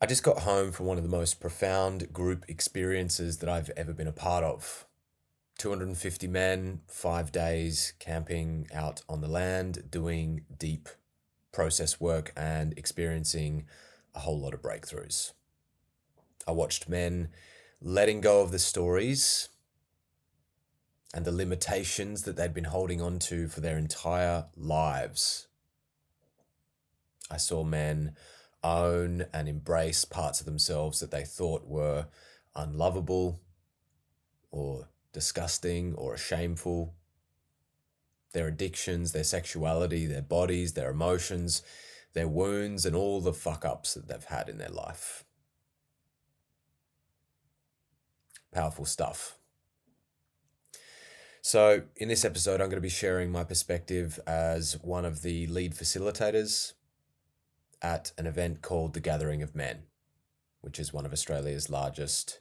I just got home from one of the most profound group experiences that I've ever been a part of. 250 men, 5 days camping out on the land, doing deep process work and experiencing a whole lot of breakthroughs. I watched men letting go of the stories and the limitations that they'd been holding on to for their entire lives. I saw men own and embrace parts of themselves that they thought were unlovable or disgusting or shameful. Their addictions, their sexuality, their bodies, their emotions, their wounds, and all the fuck ups that they've had in their life. Powerful stuff. So, in this episode, I'm going to be sharing my perspective as one of the lead facilitators at an event called The Gathering of Men, which is one of Australia's largest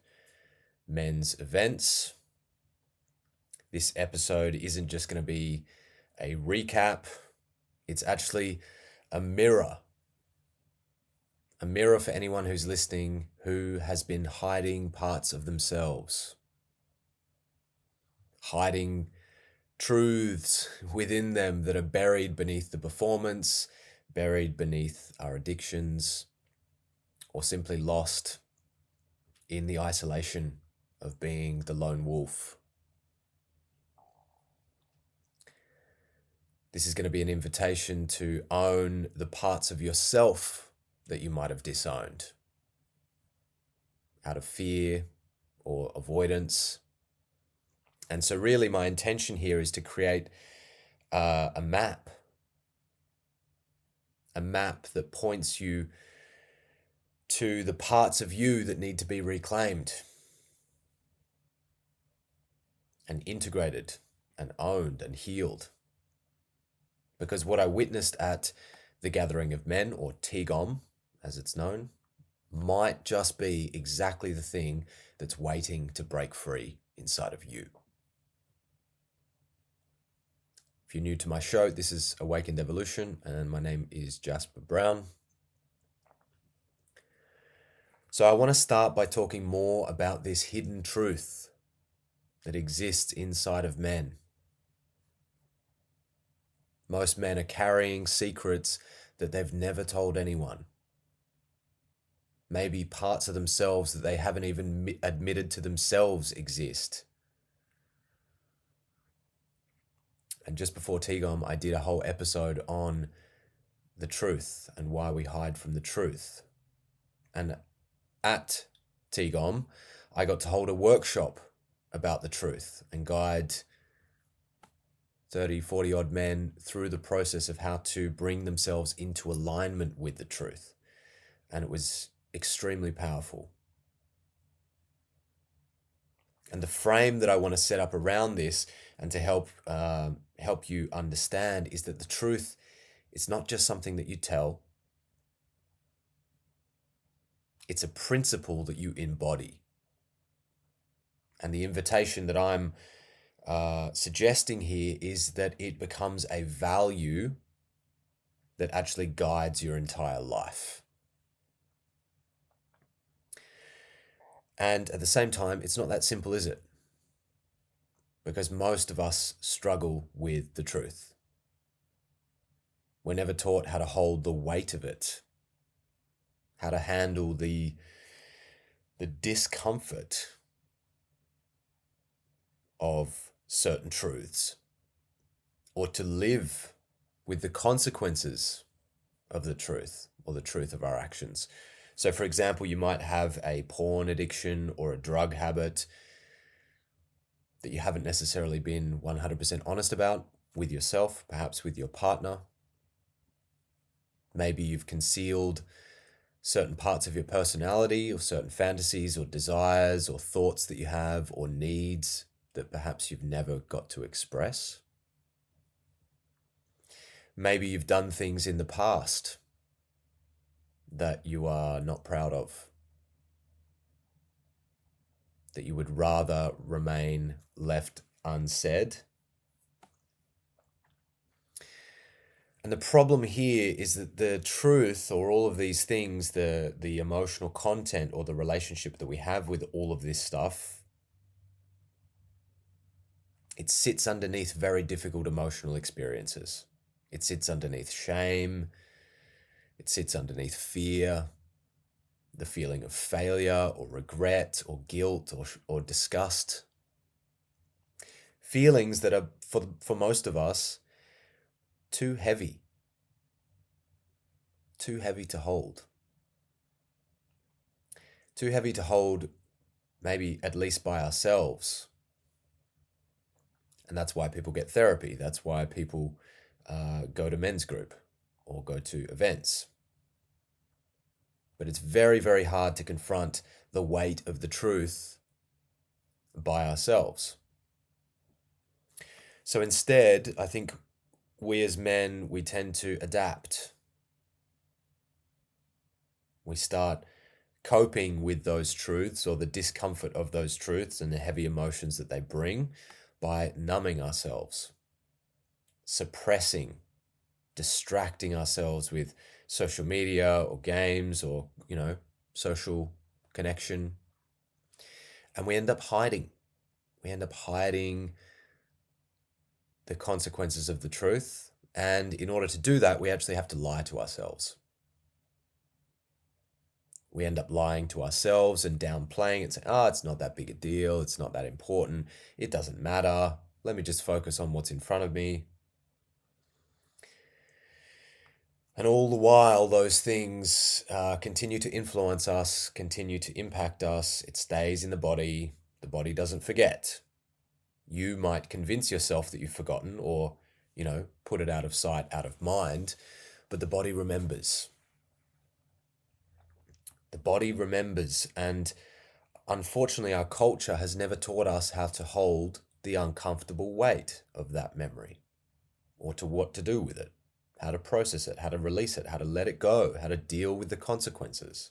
men's events. This episode isn't just going to be a recap, it's actually a mirror for anyone who's listening who has been hiding parts of themselves, hiding truths within them that are buried beneath the performance, buried beneath our addictions, or simply lost in the isolation of being the lone wolf. This is going to be an invitation to own the parts of yourself that you might have disowned out of fear or avoidance. And so really my intention here is to create a map that points you to the parts of you that need to be reclaimed and integrated and owned and healed. Because what I witnessed at the Gathering of Men, or TGOM as it's known, might just be exactly the thing that's waiting to break free inside of you. If you're new to my show, this is Awakened Evolution, and my name is Jasper Brown. So I want to start by talking more about this hidden truth that exists inside of men. Most men are carrying secrets that they've never told anyone. Maybe parts of themselves that they haven't even admitted to themselves exist. And just before TGOM, I did a whole episode on the truth and why we hide from the truth. And at TGOM, I got to hold a workshop about the truth and guide 30, 40 odd men through the process of how to bring themselves into alignment with the truth. And it was extremely powerful. And the frame that I want to set up around this and to help you understand is that the truth is not just something that you tell. It's a principle that you embody. And the invitation that I'm suggesting here is that it becomes a value that actually guides your entire life. And at the same time, it's not that simple, is it? Because most of us struggle with the truth. We're never taught how to hold the weight of it, how to handle the discomfort of certain truths, or to live with the consequences of the truth or the truth of our actions. So for example, you might have a porn addiction or a drug habit that you haven't necessarily been 100% honest about with yourself, perhaps with your partner. Maybe you've concealed certain parts of your personality or certain fantasies or desires or thoughts that you have or needs that perhaps you've never got to express. Maybe you've done things in the past that you are not proud of, that you would rather remain left unsaid. And the problem here is that the truth, or all of these things, the emotional content or the relationship that we have with all of this stuff, it sits underneath very difficult emotional experiences. It sits underneath shame. It sits underneath fear, the feeling of failure or regret or guilt or disgust. Feelings that are, for most of us, too heavy to hold. Too heavy to hold, maybe at least by ourselves. And that's why people get therapy. That's why people go to men's group or go to events. But it's very, very hard to confront the weight of the truth by ourselves. So instead, I think we as men, we tend to adapt. We start coping with those truths or the discomfort of those truths and the heavy emotions that they bring by numbing ourselves, suppressing, distracting ourselves with social media or games or, social connection. And we end up hiding. We end up hiding the consequences of the truth. And in order to do that, we actually have to lie to ourselves. We end up lying to ourselves and downplaying it, saying, it's not that big a deal. It's not that important. It doesn't matter. Let me just focus on what's in front of me. And all the while, those things continue to influence us, continue to impact us. It stays in the body. The body doesn't forget. You might convince yourself that you've forgotten or, put it out of sight, out of mind, but the body remembers. The body remembers, and unfortunately, our culture has never taught us how to hold the uncomfortable weight of that memory, or to what to do with it, how to process it, how to release it, how to let it go, how to deal with the consequences.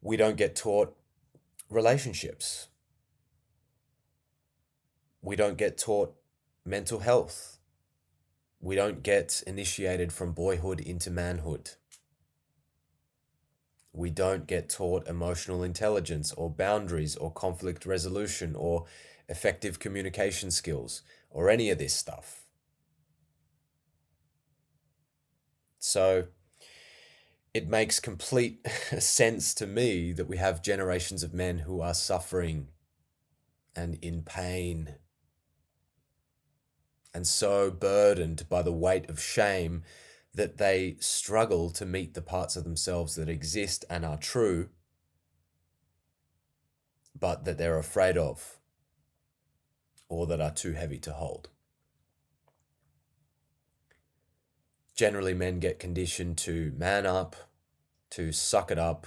We don't get taught relationships. We don't get taught mental health. We don't get initiated from boyhood into manhood. We don't get taught emotional intelligence or boundaries or conflict resolution or effective communication skills or any of this stuff. So it makes complete sense to me that we have generations of men who are suffering and in pain and so burdened by the weight of shame that they struggle to meet the parts of themselves that exist and are true, but that they're afraid of or that are too heavy to hold. Generally, men get conditioned to man up, to suck it up,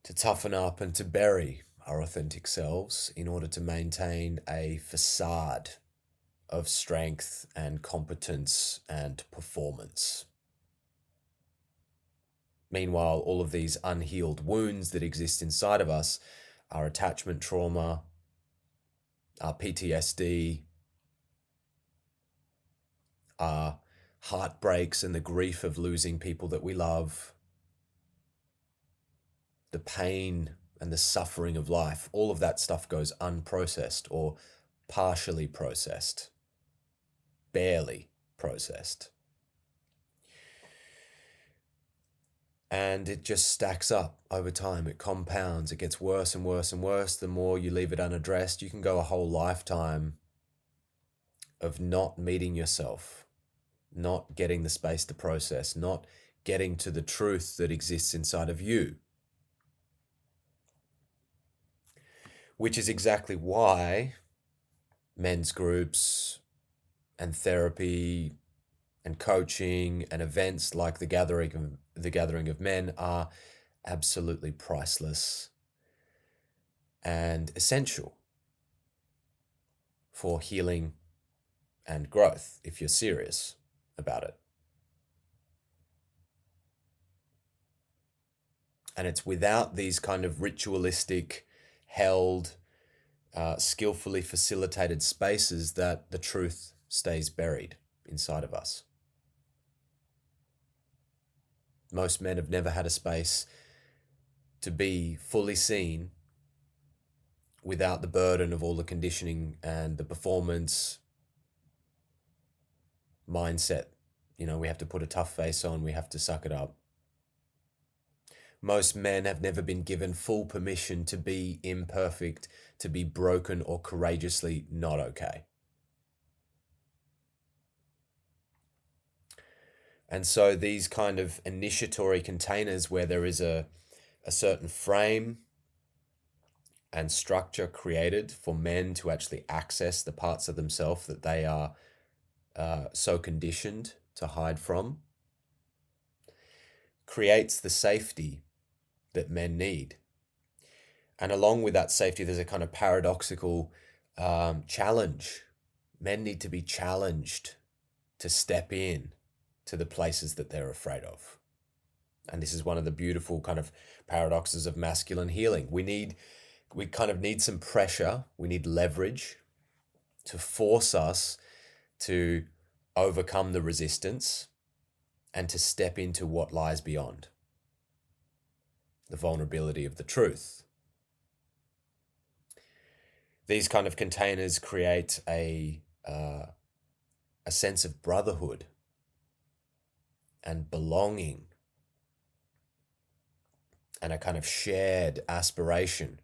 to toughen up, and to bury our authentic selves in order to maintain a facade of strength and competence and performance. Meanwhile, all of these unhealed wounds that exist inside of us, our attachment trauma, our PTSD, our heartbreaks and the grief of losing people that we love, the pain and the suffering of life, all of that stuff goes unprocessed or partially processed, barely processed. And it just stacks up over time. It compounds. It gets worse and worse and worse. The more you leave it unaddressed, you can go a whole lifetime of not meeting yourself, not getting the space to process, not getting to the truth that exists inside of you. Which is exactly why men's groups and therapy and coaching and events like the Gathering of Men are absolutely priceless and essential for healing and growth if you're serious about it. And it's without these kind of ritualistic, held, skillfully facilitated spaces that the truth stays buried inside of us. Most men have never had a space to be fully seen without the burden of all the conditioning and the performance mindset. You know, we have to put a tough face on, we have to suck it up. Most men have never been given full permission to be imperfect, to be broken, or courageously not okay. And so these kind of initiatory containers where there is a certain frame and structure created for men to actually access the parts of themselves that they are so conditioned to hide from, creates the safety that men need. And along with that safety, there's a kind of paradoxical challenge. Men need to be challenged to step in to the places that they're afraid of. And this is one of the beautiful kind of paradoxes of masculine healing. We kind of need some pressure, we need leverage to force us to overcome the resistance and to step into what lies beyond. The vulnerability of the truth. These kind of containers create a sense of brotherhood and belonging and a kind of shared aspiration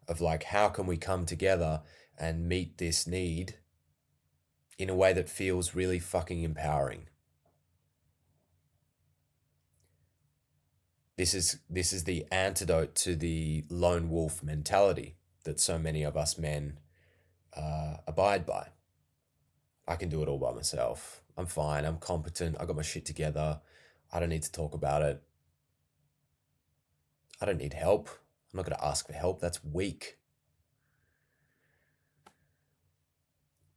of like, how can we come together and meet this need in a way that feels really fucking empowering. This is the antidote to the lone wolf mentality that so many of us men abide by. I can do it all by myself. I'm fine. I'm competent. I got my shit together. I don't need to talk about it. I don't need help. I'm not going to ask for help. That's weak.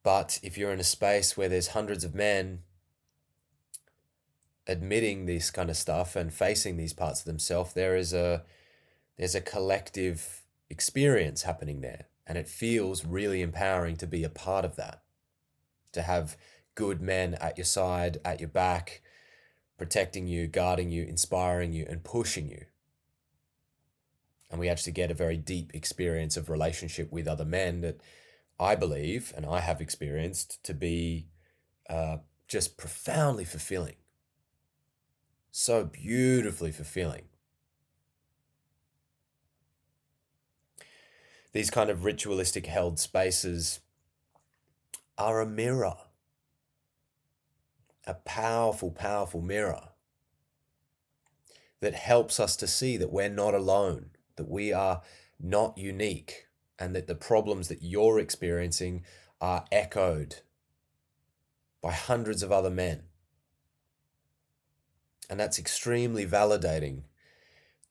But if you're in a space where there's hundreds of men admitting this kind of stuff and facing these parts of themselves, there's a collective experience happening there. And it feels really empowering to be a part of that. To have good men at your side, at your back, protecting you, guarding you, inspiring you, and pushing you. And we actually get a very deep experience of relationship with other men that I believe, and I have experienced, to be just profoundly fulfilling. So beautifully fulfilling. These kind of ritualistic held spaces are a mirror. A powerful, powerful mirror that helps us to see that we're not alone, that we are not unique, and that the problems that you're experiencing are echoed by hundreds of other men. And that's extremely validating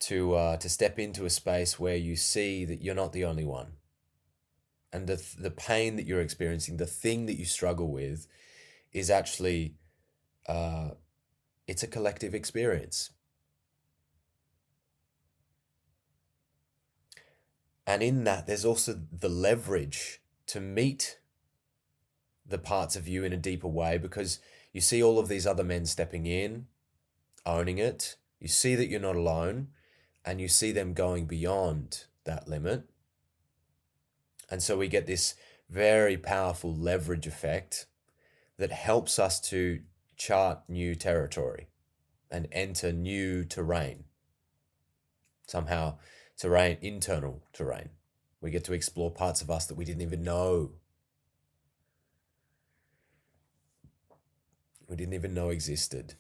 to step into a space where you see that you're not the only one. And the pain that you're experiencing, the thing that you struggle with, is actually, it's a collective experience. And in that, there's also the leverage to meet the parts of you in a deeper way, because you see all of these other men stepping in, owning it. You see that you're not alone, and you see them going beyond that limit. And so we get this very powerful leverage effect that helps us to chart new territory and enter new terrain. Somehow, internal terrain. We get to explore parts of us that we didn't even know. We didn't even know existed.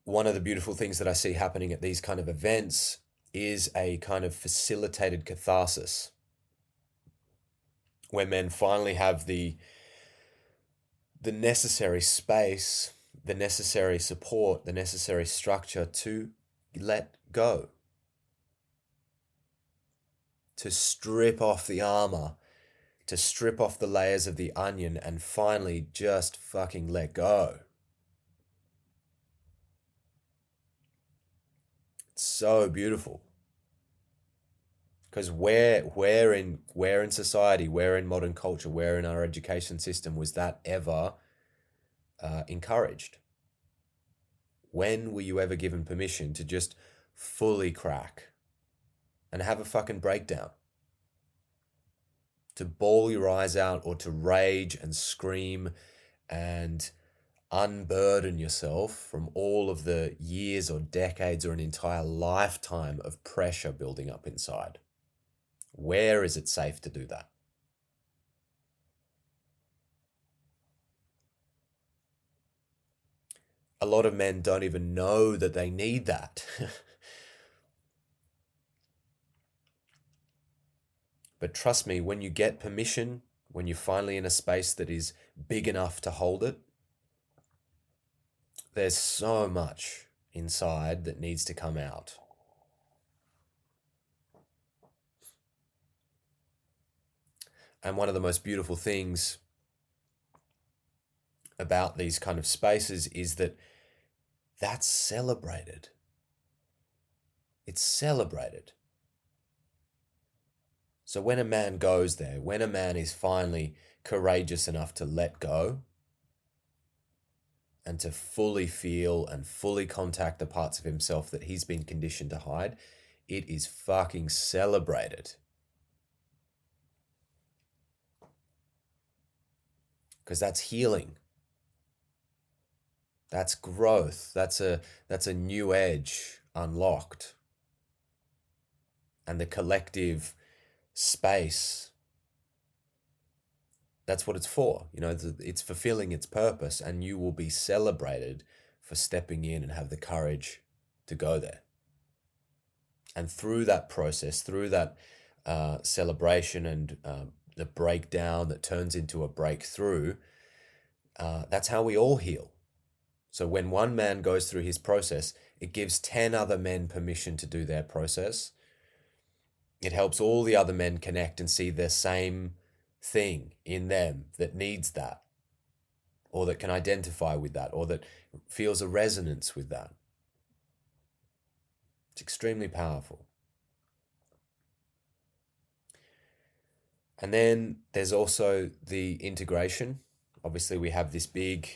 One of the beautiful things that I see happening at these kind of events is a kind of facilitated catharsis, where men finally have the necessary space, the necessary support, the necessary structure to let go, to strip off the armor, to strip off the layers of the onion, and finally just fucking let go. It's so beautiful. Because where in society, where in modern culture, where in our education system was that ever encouraged? When were you ever given permission to just fully crack and have a fucking breakdown? To bawl your eyes out or to rage and scream and unburden yourself from all of the years or decades or an entire lifetime of pressure building up inside? Where is it safe to do that? A lot of men don't even know that they need that. But trust me, when you get permission, when you're finally in a space that is big enough to hold it, there's so much inside that needs to come out. And one of the most beautiful things about these kind of spaces is that that's celebrated. It's celebrated. So when a man goes there, when a man is finally courageous enough to let go and to fully feel and fully contact the parts of himself that he's been conditioned to hide, it is fucking celebrated. Because that's healing. That's growth. That's a new edge unlocked. And the collective space, that's what it's for. It's fulfilling its purpose, and you will be celebrated for stepping in and have the courage to go there. And through that process, through that celebration and the breakdown that turns into a breakthrough, that's how we all heal. So when one man goes through his process, it gives 10 other men permission to do their process. It helps all the other men connect and see the same thing in them that needs that, or that can identify with that, or that feels a resonance with that. It's extremely powerful. And then there's also the integration. Obviously, we have this big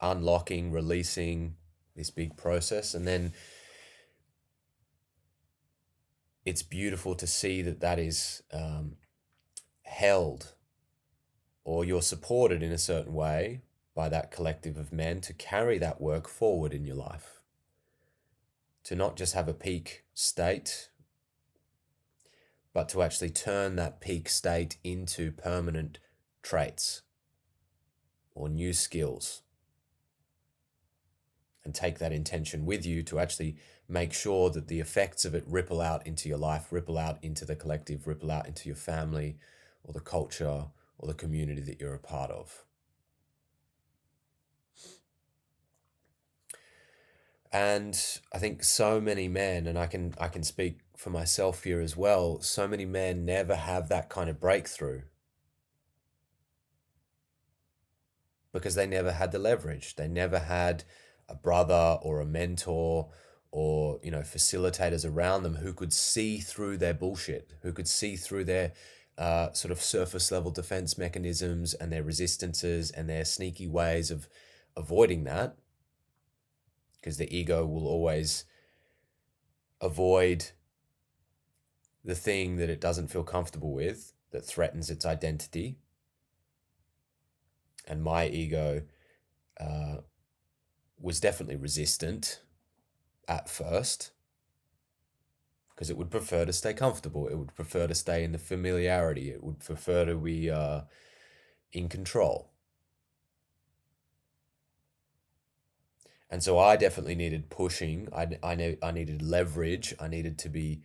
unlocking, releasing, this big process. And then it's beautiful to see that is held, or you're supported in a certain way by that collective of men to carry that work forward in your life. To not just have a peak state, but to actually turn that peak state into permanent traits or new skills. And take that intention with you to actually make sure that the effects of it ripple out into your life, ripple out into the collective, ripple out into your family or the culture or the community that you're a part of. And I think so many men, and I can speak for myself here as well, so many men never have that kind of breakthrough because they never had the leverage. They never had a brother or a mentor or facilitators around them who could see through their bullshit, who could see through their sort of surface level defense mechanisms and their resistances and their sneaky ways of avoiding that, because the ego will always avoid the thing that it doesn't feel comfortable with, that threatens its identity. And my ego was definitely resistant at first, because it would prefer to stay comfortable. It would prefer to stay in the familiarity. It would prefer to be in control. And so I definitely needed pushing. I needed leverage. I needed to be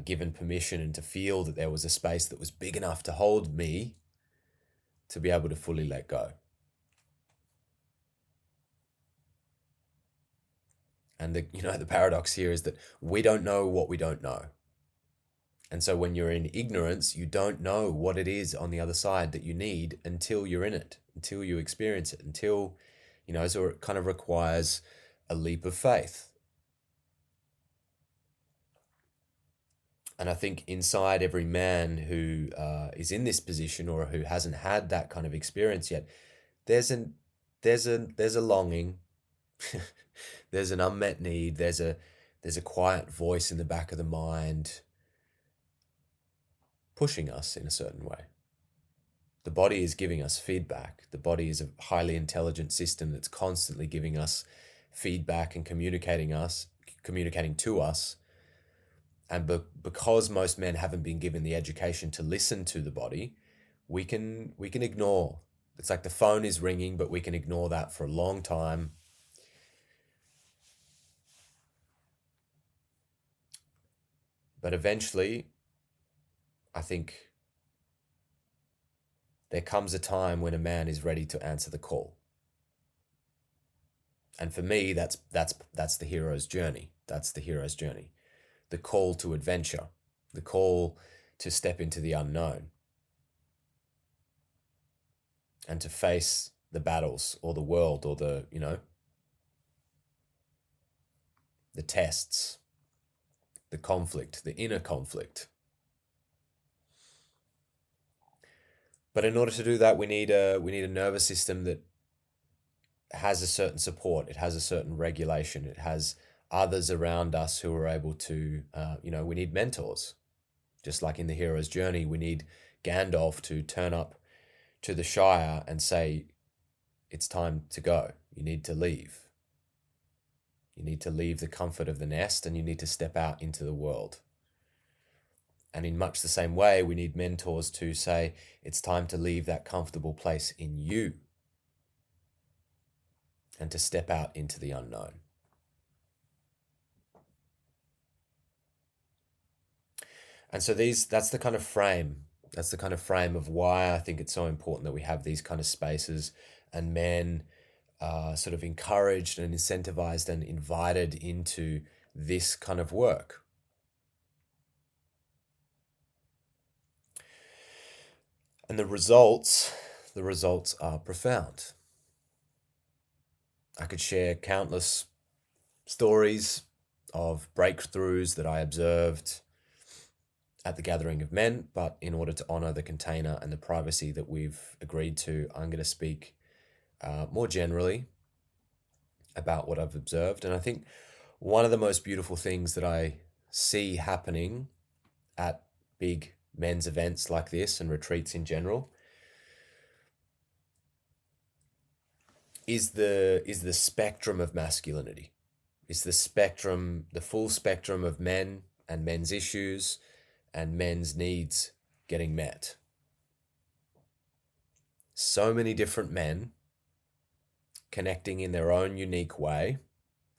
given permission and to feel that there was a space that was big enough to hold me to be able to fully let go. And the paradox here is that we don't know what we don't know. And so when you're in ignorance, you don't know what it is on the other side that you need until you're in it, until you experience it, until, so it kind of requires a leap of faith. And I think inside every man who is in this position or who hasn't had that kind of experience yet, there's an there's a longing, there's an unmet need, there's a quiet voice in the back of the mind pushing us in a certain way. The body is giving us feedback. The body is a highly intelligent system that's constantly giving us feedback and communicating to us. And because most men haven't been given the education to listen to the body, we can ignore. It's like the phone is ringing, but we can ignore that for a long time. But eventually, I think there comes a time when a man is ready to answer the call. And for me, that's the hero's journey. That's the hero's journey. The call to adventure, the call to step into the unknown and to face the battles or the world or the tests, the conflict, the inner conflict. But in order to do that, we need a nervous system that has a certain support. It has a certain regulation. It has others around us who are able to, we need mentors. Just like in the hero's journey, we need Gandalf to turn up to the Shire and say, it's time to go. You need to leave. You need to leave the comfort of the nest and you need to step out into the world. And in much the same way, we need mentors to say, it's time to leave that comfortable place in you and to step out into the unknown. And so that's the kind of frame. That's the kind of frame of why I think it's so important that we have these kind of spaces and men sort of encouraged and incentivized and invited into this kind of work. And the results are profound. I could share countless stories of breakthroughs that I observed at the gathering of men, but in order to honor the container and the privacy that we've agreed to, I'm going to speak more generally about what I've observed. And I think one of the most beautiful things that I see happening at big men's events like this and retreats in general is the spectrum of masculinity, is the full spectrum of men and men's issues and men's needs getting met. So many different men connecting in their own unique way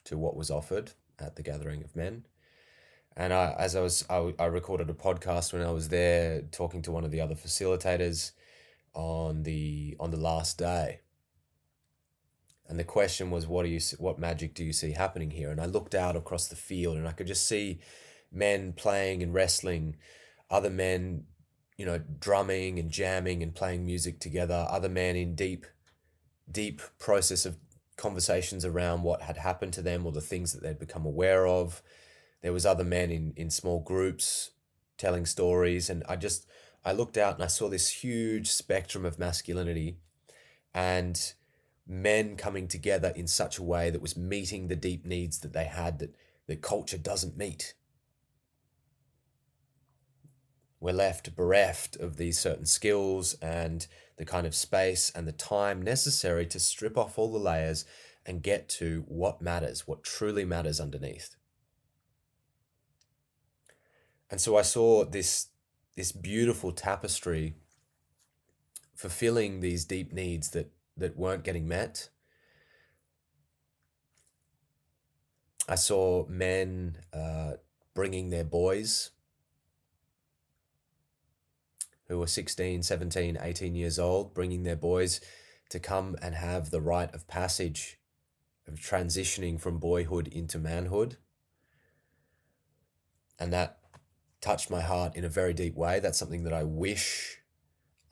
to what was offered at the gathering of men. And I recorded a podcast when I was there talking to one of the other facilitators on the last day. And the question was, what magic do you see happening here? And I looked out across the field and I could just see men playing and wrestling, other men, drumming and jamming and playing music together, other men in deep process of conversations around what had happened to them or the things that they'd become aware of. There was other men in small groups telling stories. And I looked out and I saw this huge spectrum of masculinity and men coming together in such a way that was meeting the deep needs that they had that culture doesn't meet. We're left bereft of these certain skills and the kind of space and the time necessary to strip off all the layers and get to what matters, what truly matters underneath. And so I saw this beautiful tapestry fulfilling these deep needs that weren't getting met. I saw men bringing their boys who were 16, 17, 18 years old, bringing their boys to come and have the rite of passage of transitioning from boyhood into manhood. And that touched my heart in a very deep way. That's something that I wish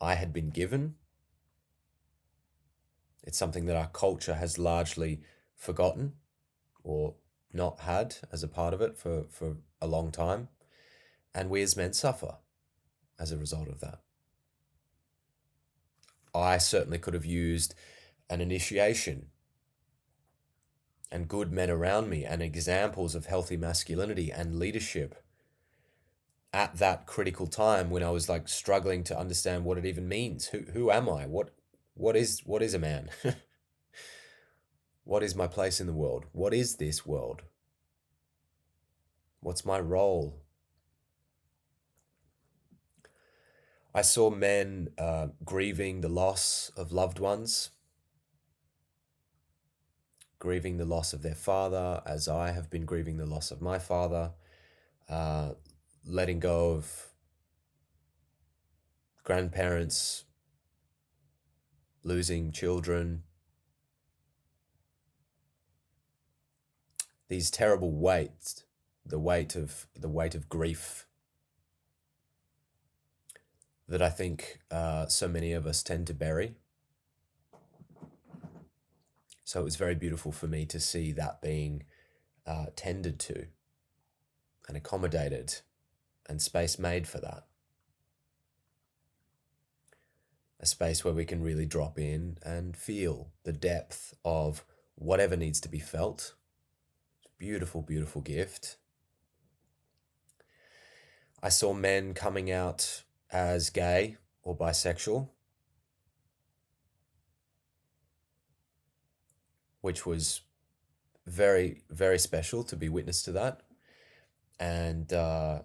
I had been given. It's something that our culture has largely forgotten or not had as a part of it for a long time. And we as men suffer as a result of that. I certainly could have used an initiation and good men around me and examples of healthy masculinity and leadership at that critical time when I was like struggling to understand what it even means. Who am I? What is a man? What is my place in the world? What is this world? What's my role? I saw men grieving the loss of loved ones, grieving the loss of their father, as I have been grieving the loss of my father, letting go of grandparents, losing children, these terrible weights, the weight of grief that I think so many of us tend to bury. So it was very beautiful for me to see that being tended to and accommodated and space made for that. A space where we can really drop in and feel the depth of whatever needs to be felt. Beautiful, beautiful gift. I saw men coming out as gay or bisexual, which was very, very special to be witness to that. And a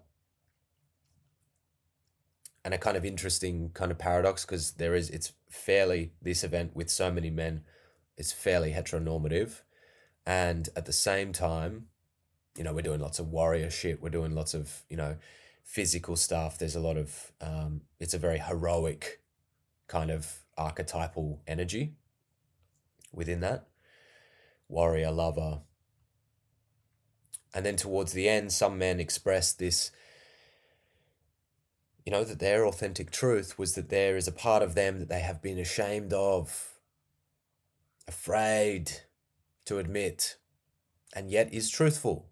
kind of interesting kind of paradox, because this event with so many men is fairly heteronormative. And at the same time, we're doing lots of warrior shit. We're doing lots of, physical stuff. There's a lot of, it's a very heroic kind of archetypal energy within that. Warrior, lover. And then towards the end, some men express this, that their authentic truth was that there is a part of them that they have been ashamed of, afraid to admit, and yet is truthful.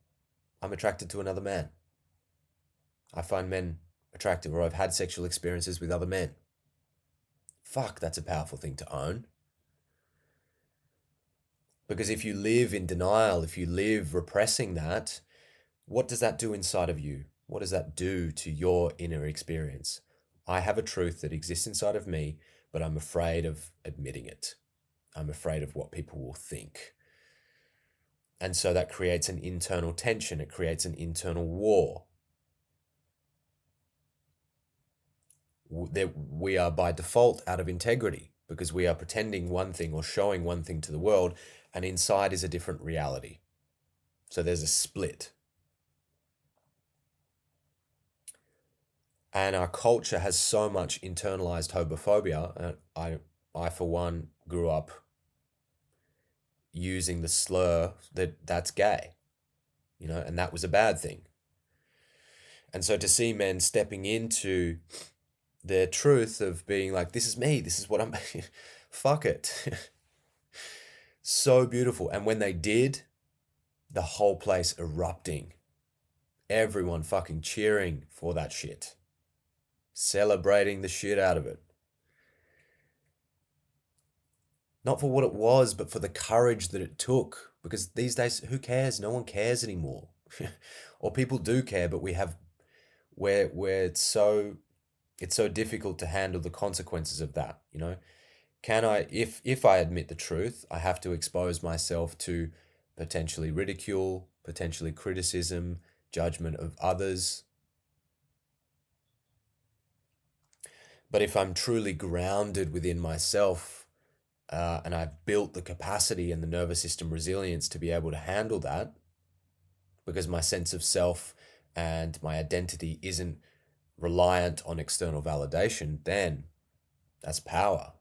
I'm attracted to another man. I find men attractive, or I've had sexual experiences with other men. Fuck, that's a powerful thing to own. Because if you live in denial, if you live repressing that, what does that do inside of you? What does that do to your inner experience? I have a truth that exists inside of me, but I'm afraid of admitting it. I'm afraid of what people will think. And so that creates an internal tension. It creates an internal war. We are by default out of integrity because we are pretending one thing or showing one thing to the world, and inside is a different reality. So there's a split. And our culture has so much internalized homophobia. I for one, grew up using the slur that's gay, and that was a bad thing. And so to see men stepping into their truth of being like, this is me, this is what I'm, fuck it. So beautiful. And when they did, the whole place erupting, everyone fucking cheering for that shit, celebrating the shit out of it. Not for what it was, but for the courage that it took. Because these days, who cares? No one cares anymore. Or people do care, but where it's so difficult to handle the consequences of that, Can I, if I admit the truth, I have to expose myself to potentially ridicule, potentially criticism, judgment of others. But if I'm truly grounded within myself, and I've built the capacity and the nervous system resilience to be able to handle that, because my sense of self and my identity isn't reliant on external validation, then that's power.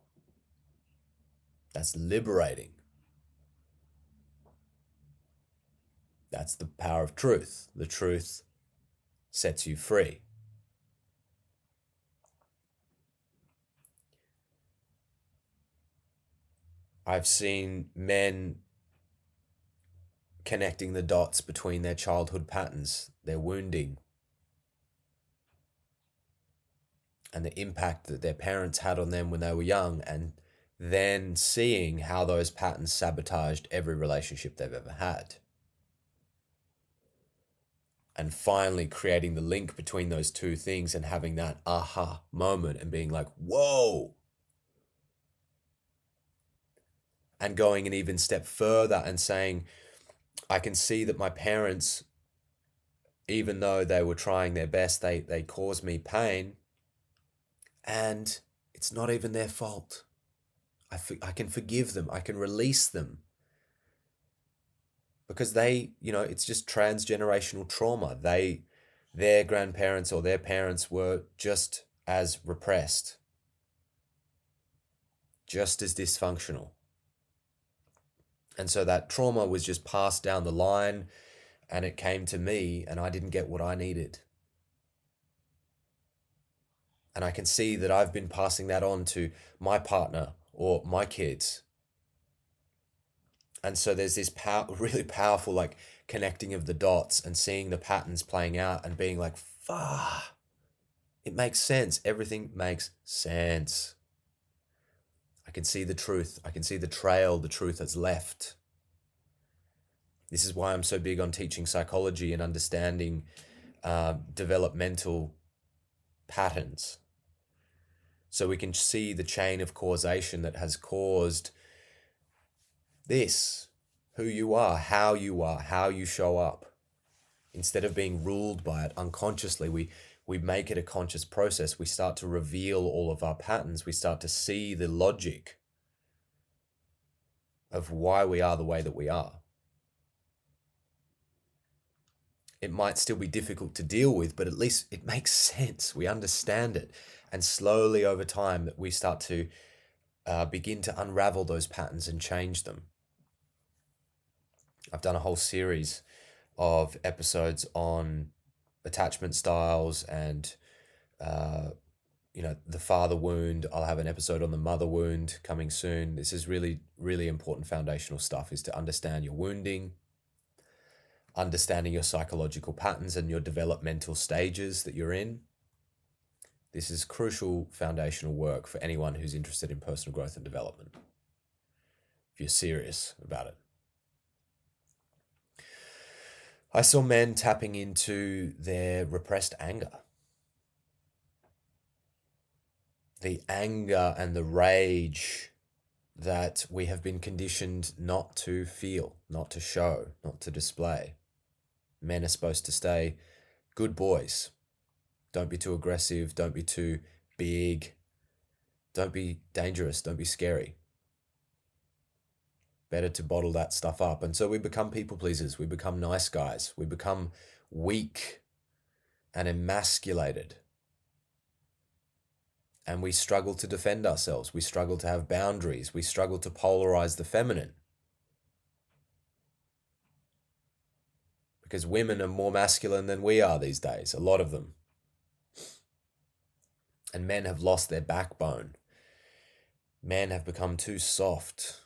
That's liberating. That's the power of truth. The truth sets you free. I've seen men connecting the dots between their childhood patterns, their wounding, and the impact that their parents had on them when they were young, and then seeing how those patterns sabotaged every relationship they've ever had. And finally creating the link between those two things and having that aha moment and being like, whoa. And going an even step further and saying, I can see that my parents, even though they were trying their best, they caused me pain, and it's not even their fault. I can forgive them. I can release them. Because they, it's just transgenerational trauma. Their grandparents or their parents were just as repressed, just as dysfunctional. And so that trauma was just passed down the line, and it came to me, and I didn't get what I needed. And I can see that I've been passing that on to my partner or my kids. And so there's this really powerful like connecting of the dots and seeing the patterns playing out and being like, it makes sense. Everything makes sense. I can see the truth. I can see the trail, the truth that's left. This is why I'm so big on teaching psychology and understanding developmental patterns. So we can see the chain of causation that has caused this, who you are, how you show up. Instead of being ruled by it unconsciously, we make it a conscious process. We start to reveal all of our patterns. We start to see the logic of why we are the way that we are. It might still be difficult to deal with, but at least it makes sense. We understand it. And slowly over time, we start to begin to unravel those patterns and change them. I've done a whole series of episodes on attachment styles and, the father wound. I'll have an episode on the mother wound coming soon. This is really, really important foundational stuff, is to understand your wounding, understanding your psychological patterns and your developmental stages that you're in. This is crucial foundational work for anyone who's interested in personal growth and development, if you're serious about it. I saw men tapping into their repressed anger. The anger and the rage that we have been conditioned not to feel, not to show, not to display. Men are supposed to stay good boys. Don't be too aggressive. Don't be too big. Don't be dangerous. Don't be scary. Better to bottle that stuff up. And so we become people pleasers. We become nice guys. We become weak and emasculated. And we struggle to defend ourselves. We struggle to have boundaries. We struggle to polarize the feminine. Because women are more masculine than we are these days, a lot of them. And men have lost their backbone. Men have become too soft.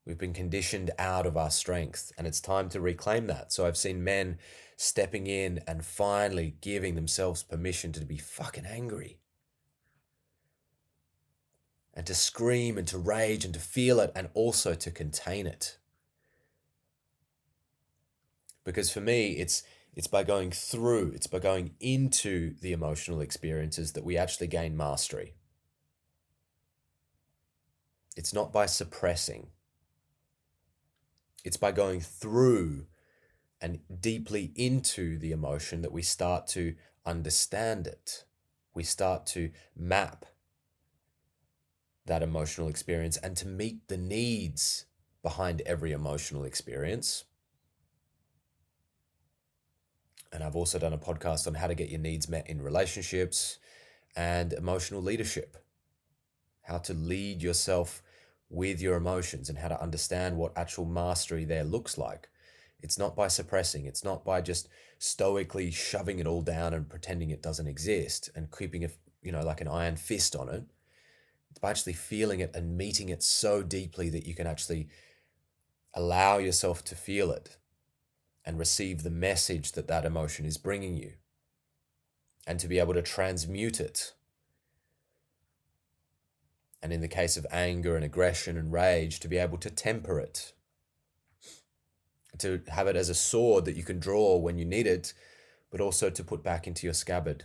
We've been conditioned out of our strength, and it's time to reclaim that. So I've seen men stepping in and finally giving themselves permission to be fucking angry. And to scream and to rage and to feel it, and also to contain it. Because for me, it's by going through, it's by going into the emotional experiences that we actually gain mastery. It's not by suppressing. It's by going through and deeply into the emotion that we start to understand it. We start to map that emotional experience and to meet the needs behind every emotional experience. And I've also done a podcast on how to get your needs met in relationships and emotional leadership. How to lead yourself with your emotions and how to understand what actual mastery there looks like. It's not by suppressing. It's not by just stoically shoving it all down and pretending it doesn't exist and keeping it, like an iron fist on it. It's by actually feeling it and meeting it so deeply that you can actually allow yourself to feel it and receive the message that emotion is bringing you, and to be able to transmute it And in the case of anger and aggression and rage, to be able to temper it, to have it as a sword that you can draw when you need it, but also to put back into your scabbard.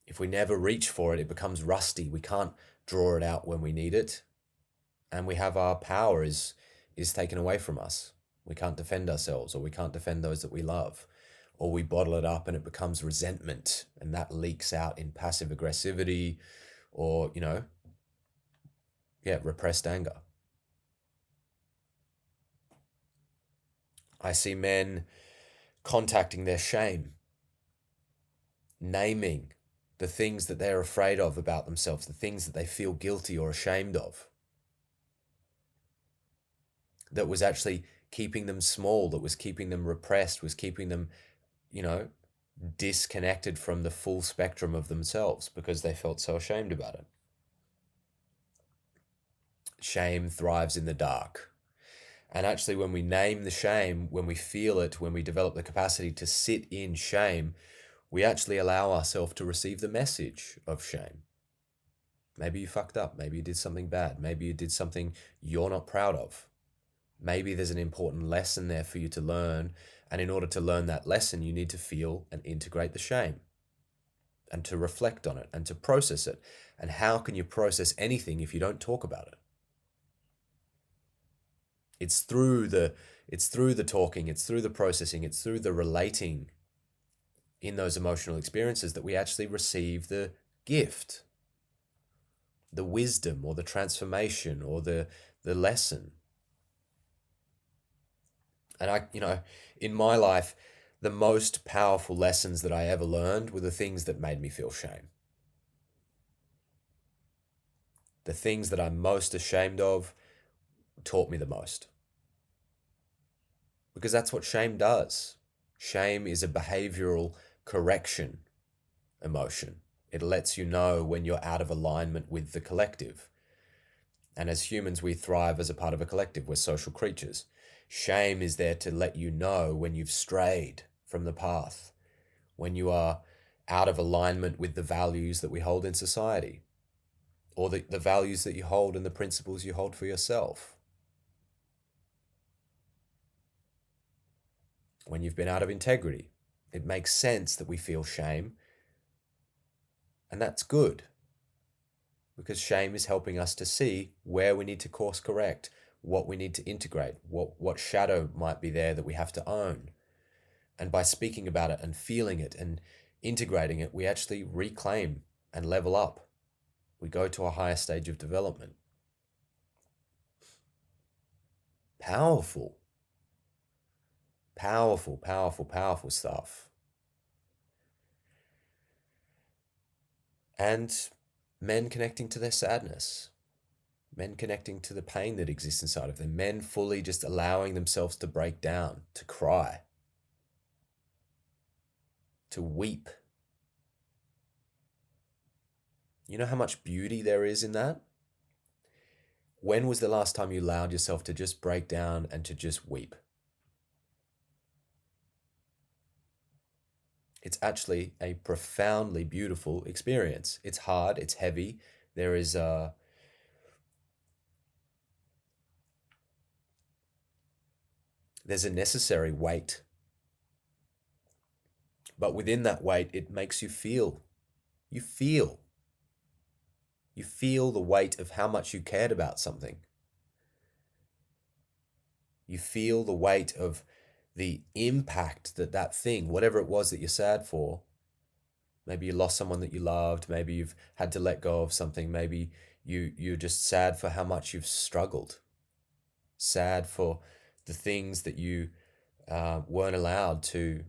If we never reach for it, it becomes rusty. We can't draw it out when we need it. And we have our power is taken away from us. We can't defend ourselves, or we can't defend those that we love. Or we bottle it up and it becomes resentment, and that leaks out in passive aggressivity or, repressed anger. I see men contacting their shame, naming the things that they're afraid of about themselves, the things that they feel guilty or ashamed of, that was actually keeping them small, that was keeping them repressed, was keeping them, disconnected from the full spectrum of themselves because they felt so ashamed about it. Shame thrives in the dark. And actually, when we name the shame, when we feel it, when we develop the capacity to sit in shame, we actually allow ourselves to receive the message of shame. Maybe you fucked up. Maybe you did something bad. Maybe you did something you're not proud of. Maybe there's an important lesson there for you to learn. And in order to learn that lesson, you need to feel and integrate the shame and to reflect on it and to process it. And how can you process anything if you don't talk about it? It's through the talking, it's through the processing, it's through the relating in those emotional experiences that we actually receive the gift, the wisdom or the transformation or the lesson. And in my life, the most powerful lessons that I ever learned were the things that made me feel shame. The things that I'm most ashamed of taught me the most. Because that's what shame does. Shame is a behavioral correction emotion. It lets you know when you're out of alignment with the collective. And as humans, we thrive as a part of a collective. We're social creatures. Shame is there to let you know when you've strayed from the path, when you are out of alignment with the values that we hold in society, or the values that you hold and the principles you hold for yourself. When you've been out of integrity, it makes sense that we feel shame. And that's good, because shame is helping us to see where we need to course correct, what we need to integrate, what shadow might be there that we have to own. And by speaking about it and feeling it and integrating it, we actually reclaim and level up. We go to a higher stage of development. Powerful. Powerful, powerful, powerful stuff. And men connecting to their sadness, men connecting to the pain that exists inside of them, men fully just allowing themselves to break down, to cry, to weep. You know how much beauty there is in that? When was the last time you allowed yourself to just break down and to just weep? It's actually a profoundly beautiful experience. It's hard, it's heavy. There's a necessary weight. But within that weight, it makes you feel. You feel the weight of how much you cared about something. You feel the weight of the impact that thing, whatever it was that you're sad for, maybe you lost someone that you loved, maybe you've had to let go of something, maybe you're just sad for how much you've struggled, sad for the things that you weren't allowed to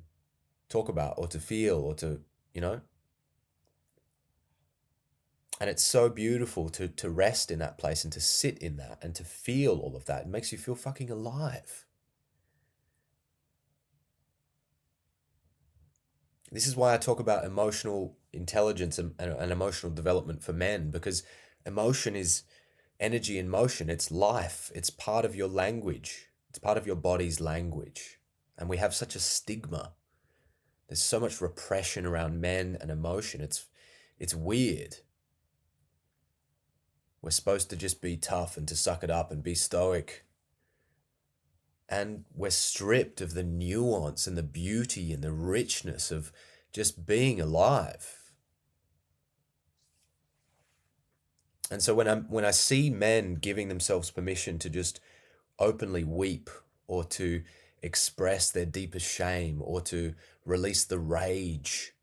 talk about or to feel or to, And it's so beautiful to rest in that place and to sit in that and to feel all of that. It makes you feel fucking alive. This is why I talk about emotional intelligence and emotional development for men, because emotion is energy in motion. It's life. It's part of your language. It's part of your body's language. And we have such a stigma. There's so much repression around men and emotion. It's weird. We're supposed to just be tough and to suck it up and be stoic. And we're stripped of the nuance and the beauty and the richness of just being alive. And so when I see men giving themselves permission to just openly weep, or to express their deepest shame, or to release the rage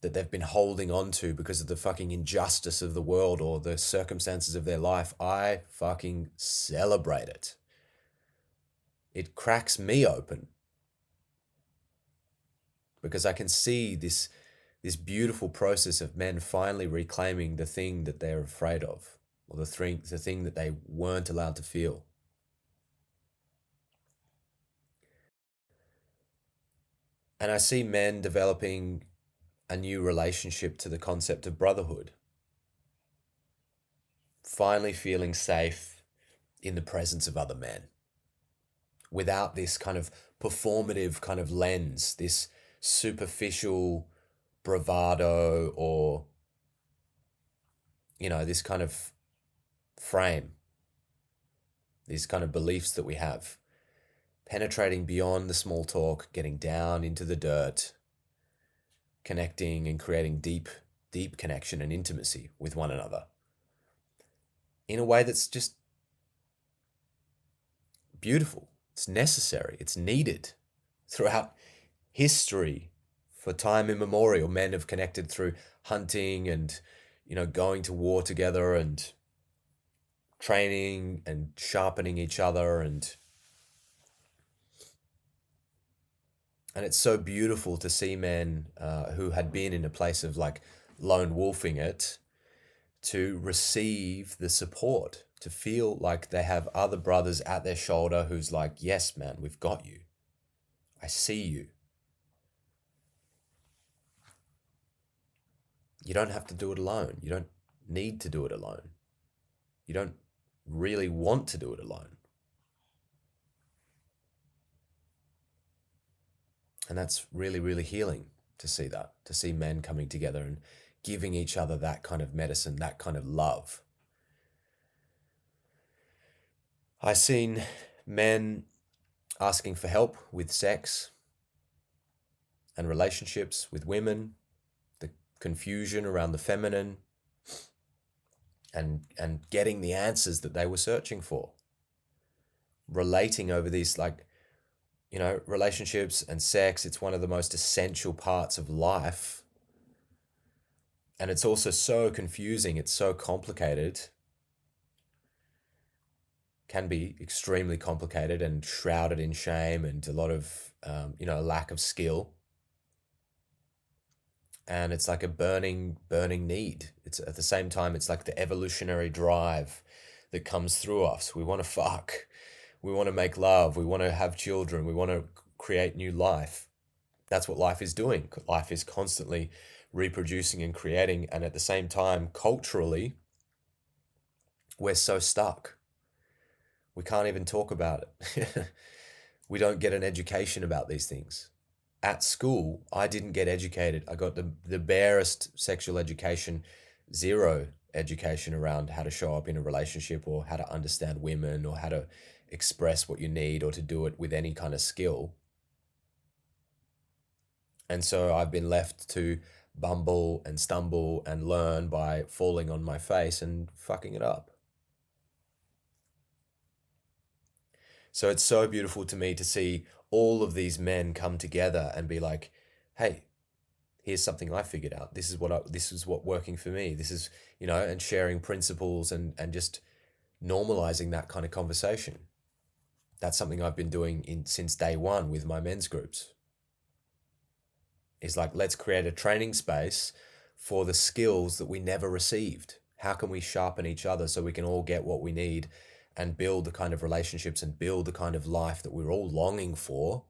that they've been holding on to because of the fucking injustice of the world or the circumstances of their life, I fucking celebrate it. It cracks me open because I can see this beautiful process of men finally reclaiming the thing that they're afraid of, or the thing that they weren't allowed to feel. And I see men developing a new relationship to the concept of brotherhood. Finally feeling safe in the presence of other men, without this kind of performative kind of lens, this superficial bravado, or, this kind of frame, these kind of beliefs that we have, penetrating beyond the small talk, getting down into the dirt, connecting and creating deep connection and intimacy with one another in a way that's just beautiful. It's necessary. It's needed. Throughout history, for time immemorial, men have connected through hunting and, going to war together and training and sharpening each other. And it's so beautiful to see men who had been in a place of like lone wolfing it, to receive the support, to feel like they have other brothers at their shoulder who's like, yes, man, we've got you. I see you. You don't have to do it alone. You don't need to do it alone. You don't really want to do it alone. And that's really, really healing to see that, to see men coming together and giving each other that kind of medicine, that kind of love. I've seen men asking for help with sex and relationships with women, the confusion around the feminine, and getting the answers that they were searching for. Relating over these, like, relationships and sex, it's one of the most essential parts of life. And it's also so confusing, it's so complicated, can be extremely complicated and shrouded in shame and a lot of, lack of skill. And it's like a burning need. It's at the same time, it's like the evolutionary drive that comes through us. We want to fuck. We want to make love. We want to have children. We want to create new life. That's what life is doing. Life is constantly reproducing and creating. And at the same time, culturally, we're so stuck. We can't even talk about it. We don't get an education about these things. At school, I didn't get educated. I got the barest sexual education, zero education around how to show up in a relationship or how to understand women or how to express what you need or to do it with any kind of skill. And so I've been left to bumble and stumble and learn by falling on my face and fucking it up. So it's so beautiful to me to see all of these men come together and be like, hey, here's something I figured out. This is what working for me. This is, and sharing principles and just normalizing that kind of conversation. That's something I've been doing since day one with my men's groups. It's like, let's create a training space for the skills that we never received. How can we sharpen each other so we can all get what we need and build the kind of relationships and build the kind of life that we're all longing for,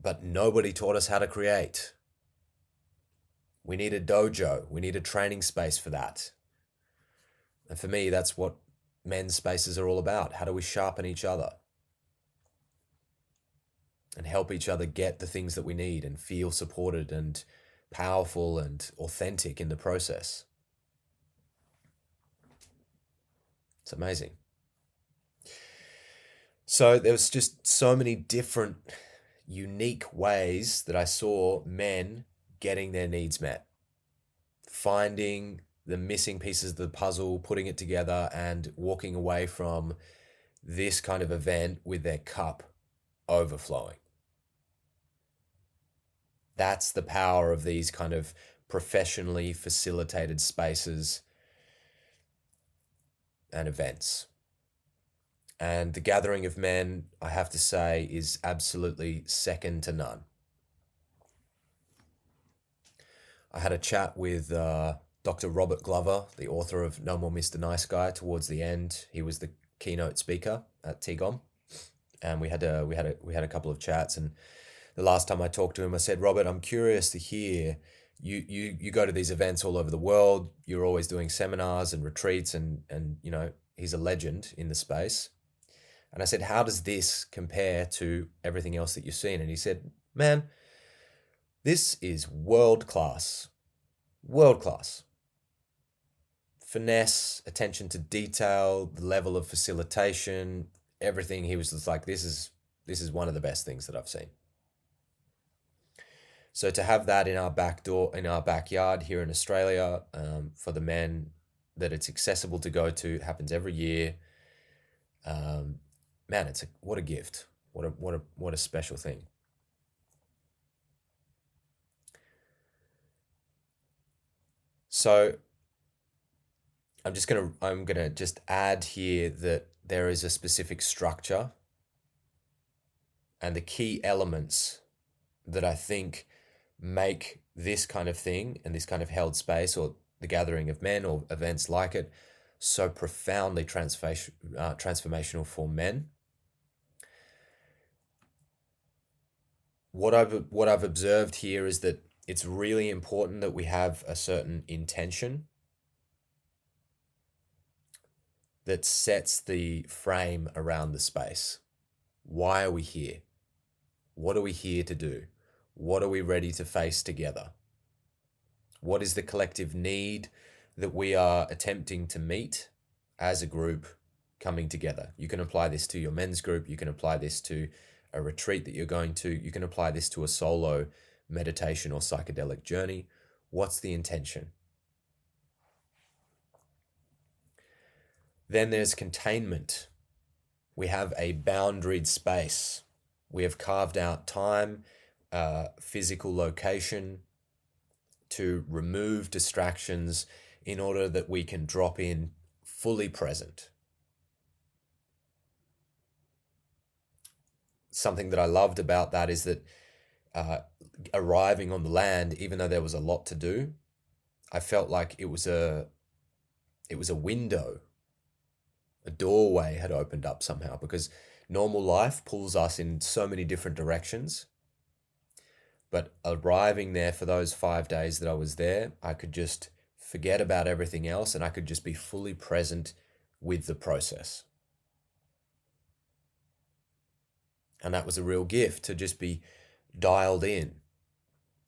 but nobody taught us how to create. We need a dojo. We need a training space for that. And for me, that's what men's spaces are all about. How do we sharpen each other and help each other get the things that we need and feel supported and powerful and authentic in the process? It's amazing. So there was just so many different unique ways that I saw men getting their needs met, finding the missing pieces of the puzzle, putting it together, and walking away from this kind of event with their cup overflowing. That's the power of these kind of professionally facilitated spaces and events. And the gathering of men, I have to say, is absolutely second to none. I had a chat with Dr. Robert Glover, the author of No More Mr. Nice Guy, towards the end. He was the keynote speaker at TGOM, and we had a couple of chats. And the last time I talked to him, I said, Robert, I'm curious to hear you go to these events all over the world. You're always doing seminars and retreats, and he's a legend in the space. And I said, how does this compare to everything else that you've seen? And he said, man, this is world class. World class. Finesse, attention to detail, the level of facilitation, everything. He was just like, this is one of the best things that I've seen. So to have that in our backyard here in Australia, for the men, that it's accessible to go to, it happens every year. Man, what a gift. What a special thing. So I'm gonna just add here that there is a specific structure, and the key elements that I think make this kind of thing and this kind of held space, or the gathering of men or events like it, so profoundly transformational for men. What I've observed here is that it's really important that we have a certain intention that sets the frame around the space. Why are we here? What are we here to do? What are we ready to face together? What is the collective need that we are attempting to meet as a group coming together? You can apply this to your men's group. You can apply this to a retreat that you're going to. You can apply this to a solo meditation or psychedelic journey. What's the intention? Then there's containment. We have a boundaried space. We have carved out time, physical location to remove distractions in order that we can drop in fully present. Something that I loved about that is that arriving on the land, even though there was a lot to do, I felt like it was a window, a doorway had opened up somehow, because normal life pulls us in so many different directions. But arriving there for those 5 days that I was there, I could just forget about everything else, and I could just be fully present with the process. And that was a real gift, to just be dialed in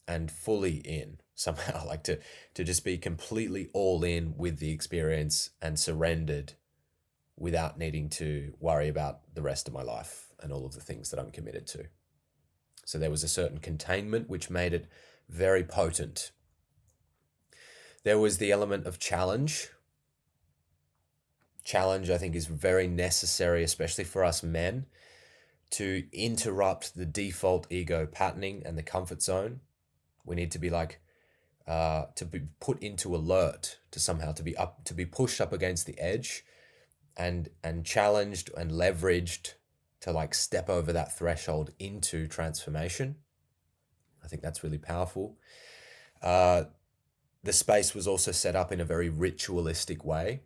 and fully in somehow, like to just be completely all in with the experience and surrendered without needing to worry about the rest of my life and all of the things that I'm committed to. So there was a certain containment which made it very potent. There was the element of challenge. Challenge, I think, is very necessary, especially for us men, to interrupt the default ego patterning and the comfort zone. We need to be to be put into alert, to somehow to be pushed up against the edge and challenged and leveraged to step over that threshold into transformation. I think that's really powerful. The space was also set up in a very ritualistic way.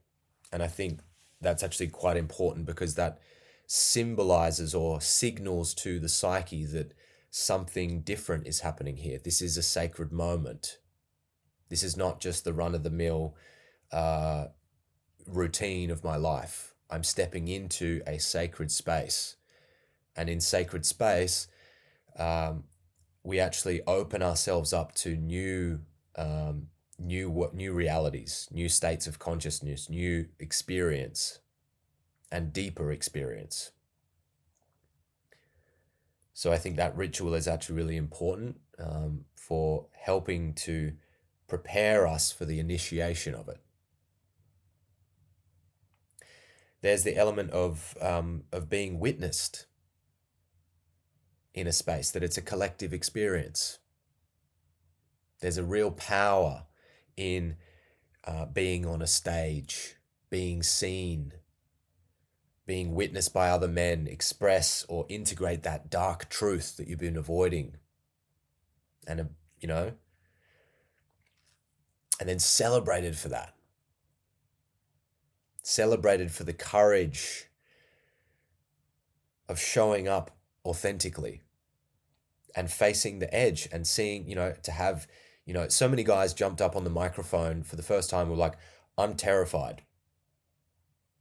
And I think that's actually quite important, because that symbolizes or signals to the psyche that something different is happening here. This is a sacred moment. This is not just the run-of-the-mill routine of my life. I'm stepping into a sacred space. And in sacred space, we actually open ourselves up to new realities, new states of consciousness, new experience. and deeper experience. So I think that ritual is actually really important for helping to prepare us for the initiation of it. There's the element of being witnessed in a space, that it's a collective experience. There's a real power in being on a stage, being seen, being witnessed by other men, express or integrate that dark truth that you've been avoiding. And, and then celebrated for that. Celebrated for the courage of showing up authentically and facing the edge and seeing, to have, so many guys jumped up on the microphone for the first time, were like, I'm terrified.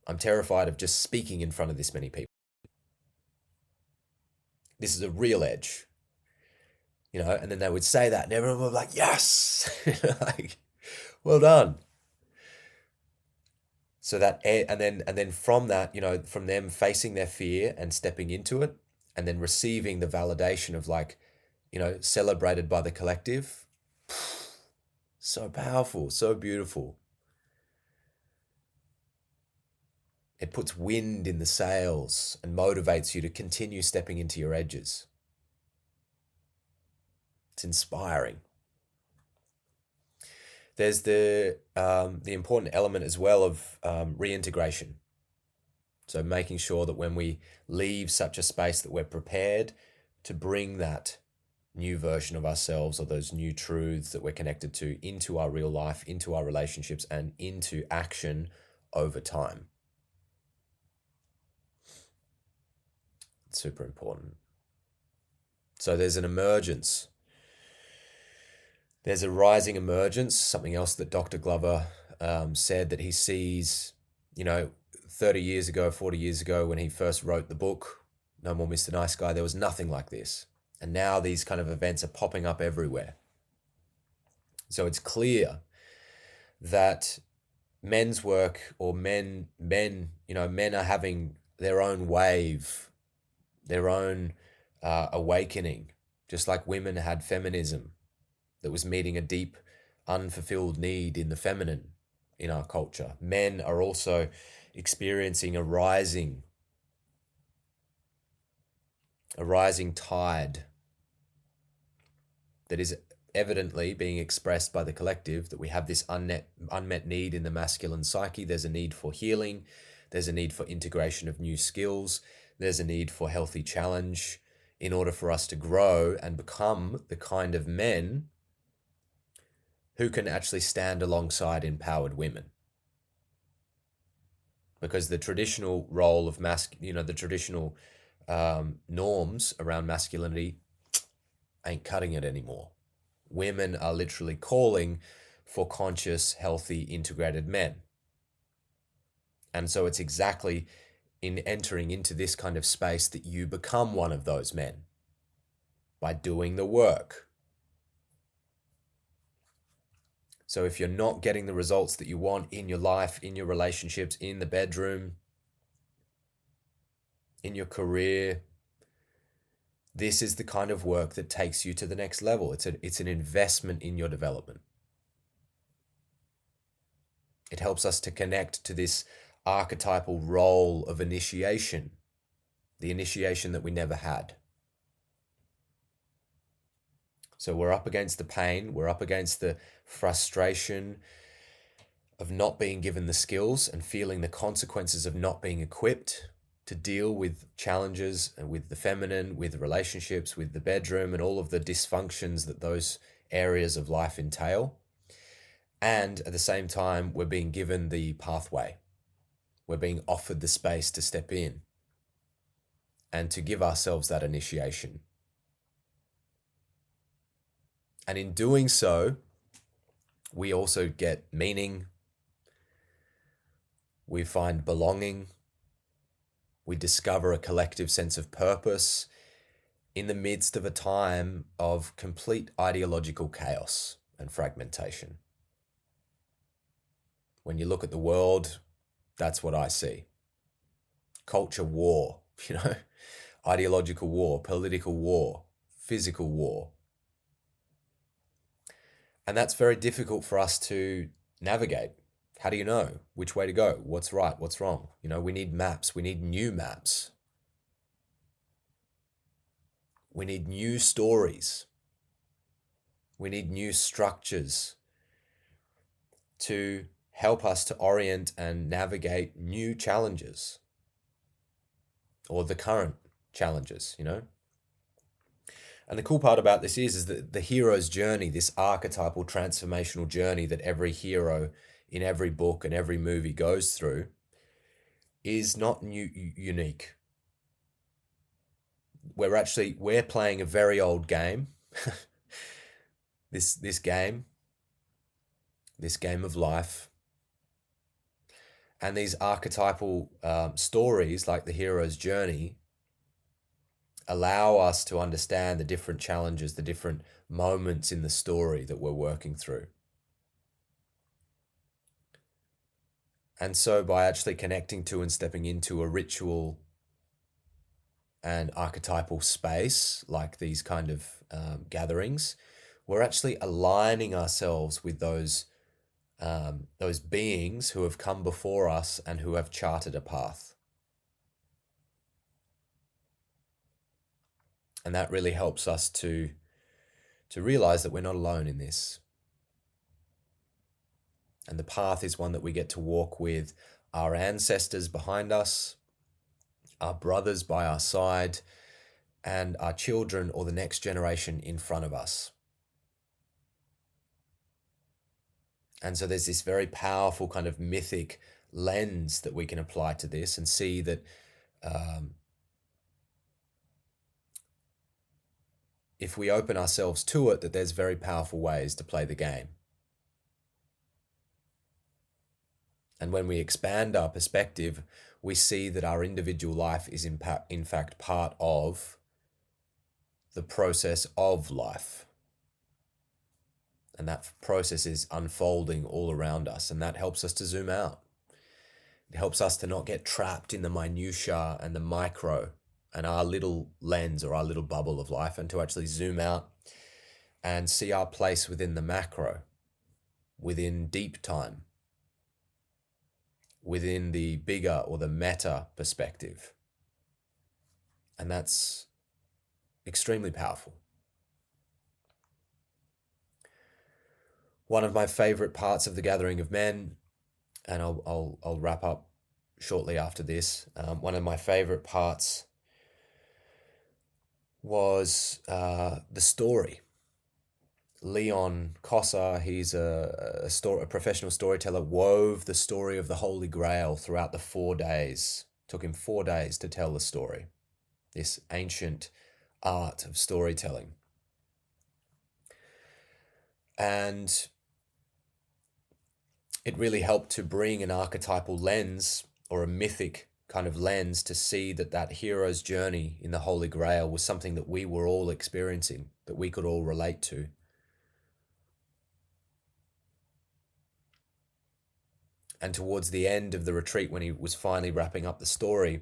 I'm terrified of just speaking in front of this many people. This is a real edge, and then they would say that and everyone would be like, yes, like, well done. So that, and then from that, from them facing their fear and stepping into it, and then receiving the validation of like, celebrated by the collective. So powerful, so beautiful. It puts wind in the sails and motivates you to continue stepping into your edges. It's inspiring. There's the important element as well of reintegration. So making sure that when we leave such a space that we're prepared to bring that new version of ourselves, or those new truths that we're connected to, into our real life, into our relationships, and into action over time. It's super important. So there's an emergence. There's a rising emergence, something else that Dr. Glover said that he sees, 30 years ago, 40 years ago, when he first wrote the book, No More Mr. Nice Guy, there was nothing like this. And now these kind of events are popping up everywhere. So it's clear that men's work, or men are having their own wave, their own awakening, just like women had feminism that was meeting a deep, unfulfilled need in the feminine in our culture. Men are also experiencing a rising tide that is evidently being expressed by the collective, that we have this unmet need in the masculine psyche. There's a need for healing. There's a need for integration of new skills. There's a need for healthy challenge in order for us to grow and become the kind of men who can actually stand alongside empowered women. Because the traditional role of the traditional norms around masculinity ain't cutting it anymore. Women are literally calling for conscious, healthy, integrated men. And so it's exactly in entering into this kind of space that you become one of those men, by doing the work. So if you're not getting the results that you want in your life, in your relationships, in the bedroom, in your career, this is the kind of work that takes you to the next level. It's an investment in your development. It helps us to connect to this archetypal role of initiation, the initiation that we never had. So we're up against the pain, we're up against the frustration of not being given the skills and feeling the consequences of not being equipped to deal with challenges and with the feminine, with relationships, with the bedroom, and all of the dysfunctions that those areas of life entail. And at the same time, we're being given the pathway. We're being offered the space to step in and to give ourselves that initiation. And in doing so, we also get meaning. We find belonging. We discover a collective sense of purpose in the midst of a time of complete ideological chaos and fragmentation. When you look at the world, that's what I see. culture war, ideological war, political war, physical war. And that's very difficult for us to navigate. How do you know which way to go? What's right? What's wrong? We need maps. We need new maps. We need new stories. We need new structures to help us to orient and navigate new challenges, or the current challenges, And the cool part about this is that the hero's journey, this archetypal transformational journey that every hero in every book and every movie goes through, is not unique. We're playing a very old game. this game of life. And these archetypal stories, like the hero's journey, allow us to understand the different challenges, the different moments in the story that we're working through. And so by actually connecting to and stepping into a ritual and archetypal space, like these kind of gatherings, we're actually aligning ourselves with those beings who have come before us and who have charted a path. And that really helps us to realize that we're not alone in this. And the path is one that we get to walk with our ancestors behind us, our brothers by our side, and our children or the next generation in front of us. And so there's this very powerful kind of mythic lens that we can apply to this and see that if we open ourselves to it, that there's very powerful ways to play the game. And when we expand our perspective, we see that our individual life is in fact part of the process of life. And that process is unfolding all around us, and that helps us to zoom out. It helps us to not get trapped in the minutiae and the micro and our little lens or our little bubble of life, and to actually zoom out and see our place within the macro, within deep time, within the bigger or the meta perspective. And that's extremely powerful. One of my favorite parts of the Gathering of Men, and I'll wrap up shortly after this. One of my favorite parts was the story. Leon Cossa, he's a professional storyteller, wove the story of the Holy Grail throughout the 4 days. It took him 4 days to tell the story, this ancient art of storytelling. And it really helped to bring an archetypal lens or a mythic kind of lens to see that hero's journey in the Holy Grail was something that we were all experiencing, that we could all relate to. And towards the end of the retreat, when he was finally wrapping up the story,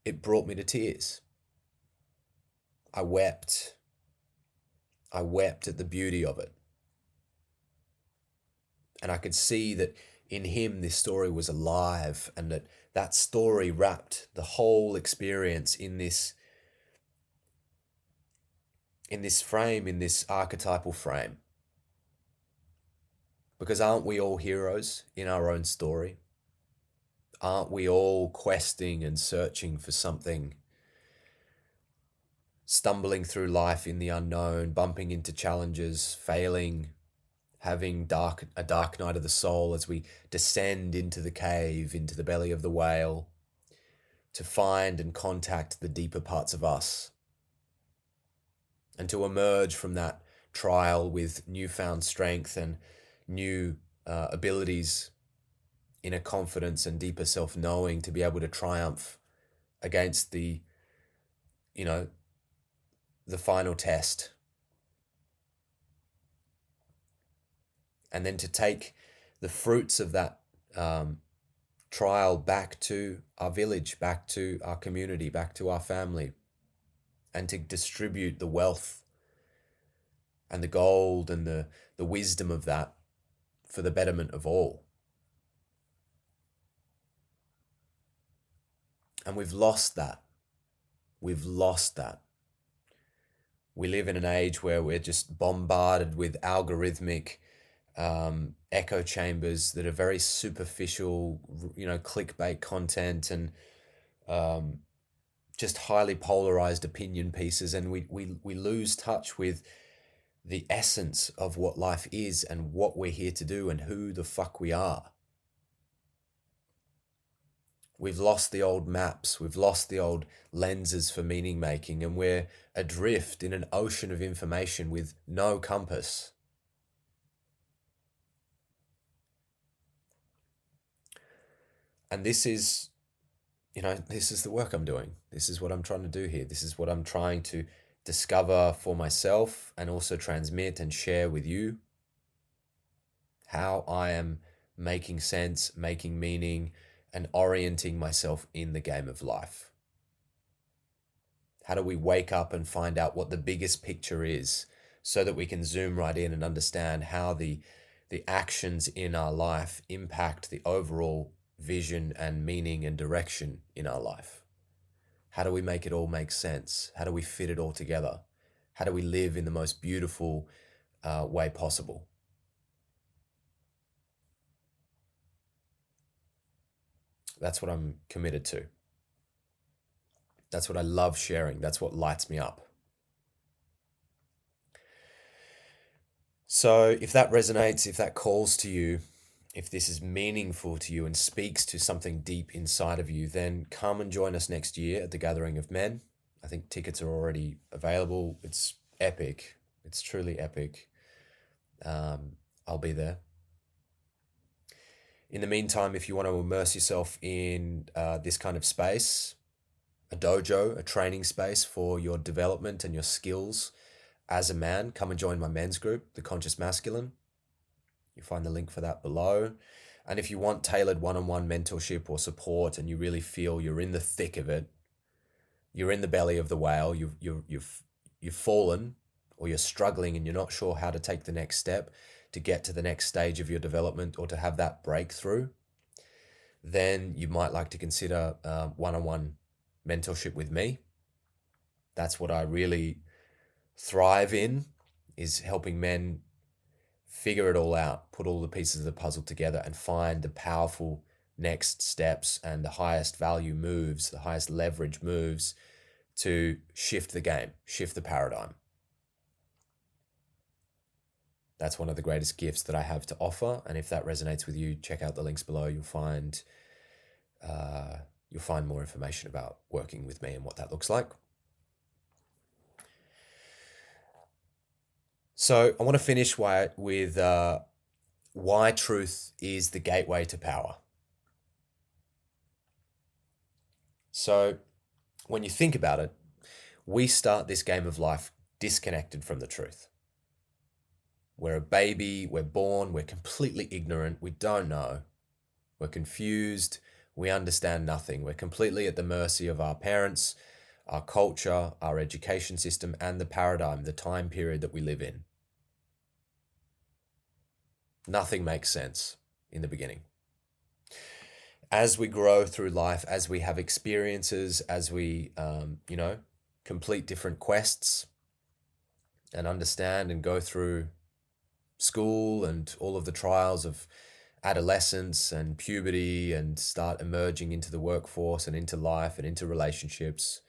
it brought me to tears. I wept. I wept at the beauty of it. And I could see that in him, this story was alive, and that story wrapped the whole experience in this frame, in this archetypal frame. Because aren't we all heroes in our own story? Aren't we all questing and searching for something, stumbling through life in the unknown, bumping into challenges, failing, having a dark night of the soul as we descend into the cave, into the belly of the whale, to find and contact the deeper parts of us, and to emerge from that trial with newfound strength and new abilities, inner confidence and deeper self-knowing, to be able to triumph against the final test. And then to take the fruits of that trial back to our village, back to our community, back to our family, and to distribute the wealth and the gold and the wisdom of that for the betterment of all. And we've lost that. We've lost that. We live in an age where we're just bombarded with algorithmic echo chambers that are very superficial, clickbait content and just highly polarized opinion pieces. And we lose touch with the essence of what life is and what we're here to do and who the fuck we are. We've lost the old maps, we've lost the old lenses for meaning making, and we're adrift in an ocean of information with no compass. And this is the work I'm doing. This is what I'm trying to do here. This is what I'm trying to discover for myself and also transmit and share with you. How I am making sense, making meaning, and orienting myself in the game of life. How do we wake up and find out what the biggest picture is so that we can zoom right in and understand how the actions in our life impact the overall vision and meaning and direction in our life? How do we make it all make sense? How do we fit it all together? How do we live in the most beautiful way possible? That's what I'm committed to. That's what I love sharing. That's what lights me up. So if that resonates, if that calls to you, if this is meaningful to you and speaks to something deep inside of you, then come and join us next year at the Gathering of Men. I think tickets are already available. It's epic. It's truly epic. I'll be there. In the meantime, if you want to immerse yourself in this kind of space, a dojo, a training space for your development and your skills as a man, come and join my men's group, The Conscious Masculine. You'll find the link for that below. And if you want tailored one-on-one mentorship or support and you really feel you're in the thick of it, you're in the belly of the whale, you've fallen, or you're struggling and you're not sure how to take the next step to get to the next stage of your development or to have that breakthrough, then you might like to consider one-on-one mentorship with me. That's what I really thrive in, is helping men figure it all out, put all the pieces of the puzzle together and find the powerful next steps and the highest value moves, the highest leverage moves to shift the game, shift the paradigm. That's one of the greatest gifts that I have to offer. And if that resonates with you, check out the links below. You'll find more information about working with me and what that looks like. So I want to finish with why truth is the gateway to power. So when you think about it, we start this game of life disconnected from the truth. We're a baby, we're born, we're completely ignorant, we don't know, we're confused, we understand nothing. We're completely at the mercy of our parents, our culture, our education system, and the paradigm, the time period that we live in. Nothing makes sense in the beginning. As we grow through life, as we have experiences, as we, complete different quests and understand and go through school and all of the trials of adolescence and puberty and start emerging into the workforce and into life and into relationships,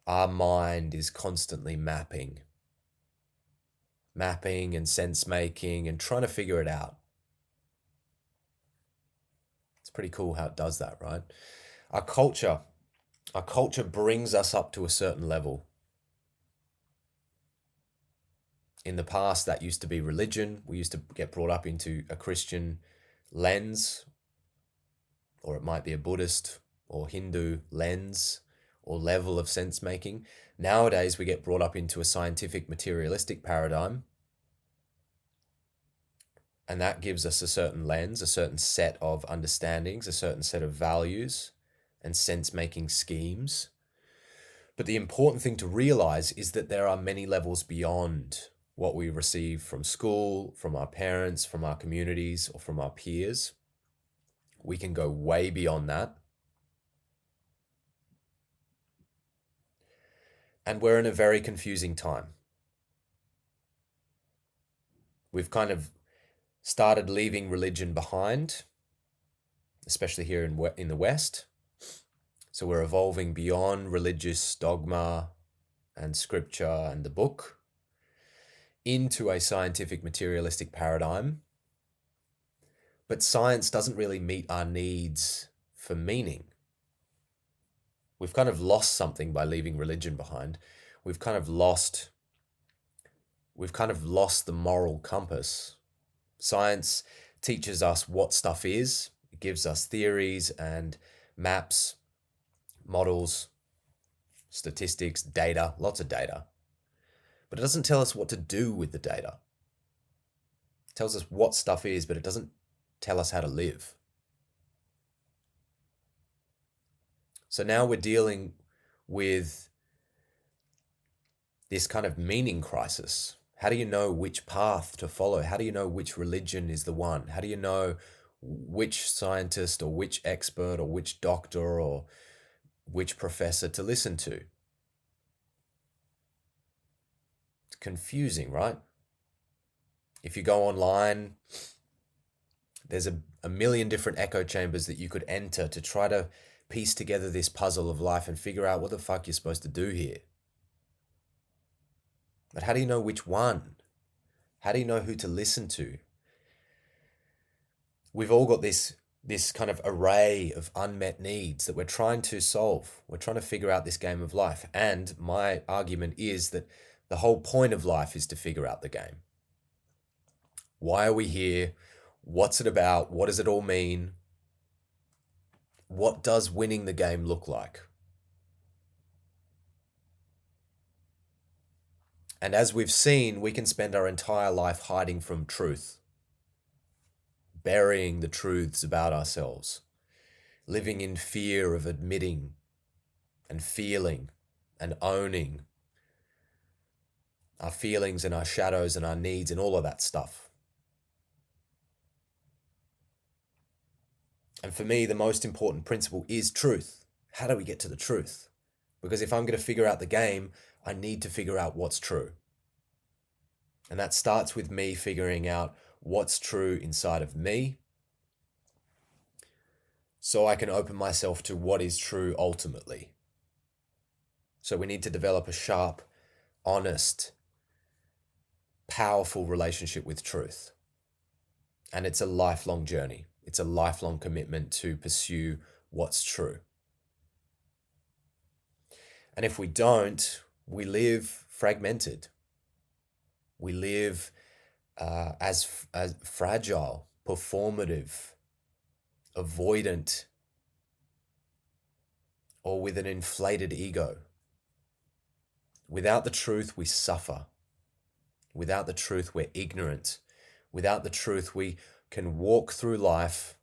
our mind is constantly mapping and sense making and trying to figure it out. It's pretty cool how it does that, right? Our culture brings us up to a certain level. In the past, that used to be religion. We used to get brought up into a Christian lens, or it might be a Buddhist or Hindu lens or level of sense making. Nowadays, we get brought up into a scientific materialistic paradigm. And that gives us a certain lens, a certain set of understandings, a certain set of values and sense-making schemes. But the important thing to realize is that there are many levels beyond what we receive from school, from our parents, from our communities, or from our peers. We can go way beyond that. And we're in a very confusing time. We've kind of started leaving religion behind, especially here in the West. So we're evolving beyond religious dogma and scripture and the book into a scientific materialistic paradigm. But science doesn't really meet our needs for meaning. We've kind of lost something by leaving religion behind. We've kind of lost the moral compass. Science teaches us what stuff is. It gives us theories and maps, models, statistics, data, lots of data. But it doesn't tell us what to do with the data. It tells us what stuff is, but it doesn't tell us how to live. So now we're dealing with this kind of meaning crisis. How do you know which path to follow? How do you know which religion is the one? How do you know which scientist or which expert or which doctor or which professor to listen to? It's confusing, right? If you go online, there's a million different echo chambers that you could enter to try to piece together this puzzle of life and figure out what the fuck you're supposed to do here. But how do you know which one? How do you know who to listen to? We've all got this kind of array of unmet needs that we're trying to solve. We're trying to figure out this game of life. And my argument is that the whole point of life is to figure out the game. Why are we here? What's it about? What does it all mean? What does winning the game look like? And as we've seen, we can spend our entire life hiding from truth, burying the truths about ourselves, living in fear of admitting and feeling and owning our feelings and our shadows and our needs and all of that stuff. And for me, the most important principle is truth. How do we get to the truth? Because if I'm going to figure out the game, I need to figure out what's true. And that starts with me figuring out what's true inside of me, so I can open myself to what is true ultimately. So we need to develop a sharp, honest, powerful relationship with truth. And it's a lifelong journey. It's a lifelong commitment to pursue what's true. And if we don't, we live fragmented. We live as fragile, performative, avoidant, or with an inflated ego. Without the truth, we suffer. Without the truth, we're ignorant. Without the truth, we can walk through life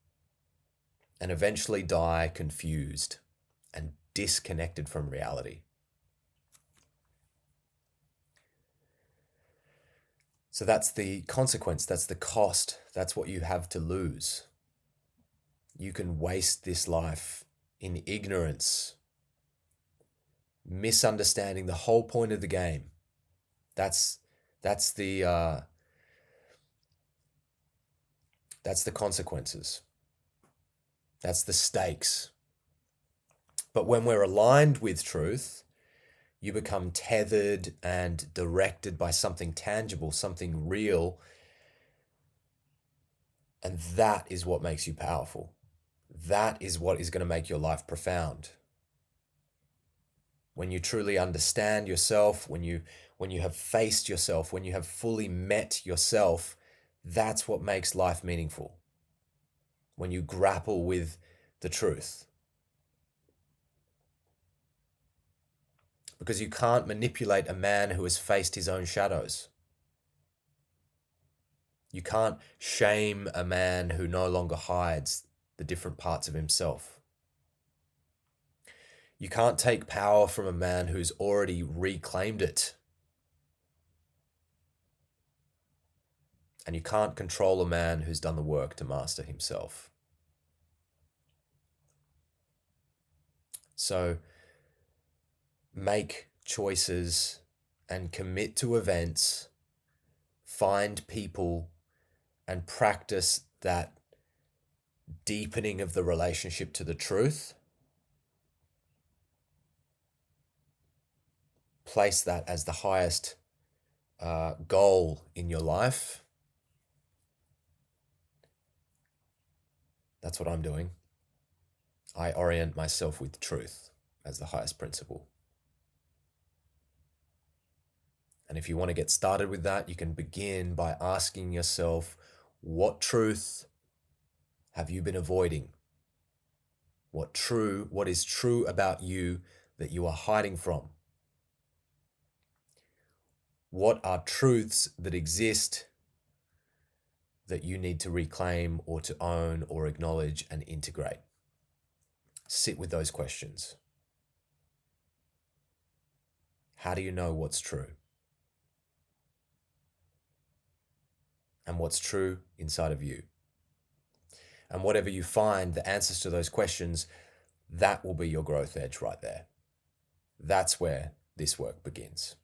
and eventually die confused and disconnected from reality. So that's the consequence, that's the cost, that's what you have to lose. You can waste this life in ignorance, misunderstanding the whole point of the game. That's the consequences. That's the stakes. But when we're aligned with truth, you become tethered and directed by something tangible, something real. And that is what makes you powerful. That is what is going to make your life profound. When you truly understand yourself, when you have faced yourself, when you have fully met yourself, that's what makes life meaningful. When you grapple with the truth. Because you can't manipulate a man who has faced his own shadows. You can't shame a man who no longer hides the different parts of himself. You can't take power from a man who's already reclaimed it. And you can't control a man who's done the work to master himself. So make choices and commit to events, find people, and practice that deepening of the relationship to the truth. Place that as the highest goal in your life. That's what I'm doing. I orient myself with truth as the highest principle. And if you want to get started with that, you can begin by asking yourself, what truth have you been avoiding? What is true about you that you are hiding from? What are truths that exist that you need to reclaim or to own or acknowledge and integrate? Sit with those questions. How do you know what's true? And what's true inside of you? And whatever you find, the answers to those questions, that will be your growth edge right there. That's where this work begins.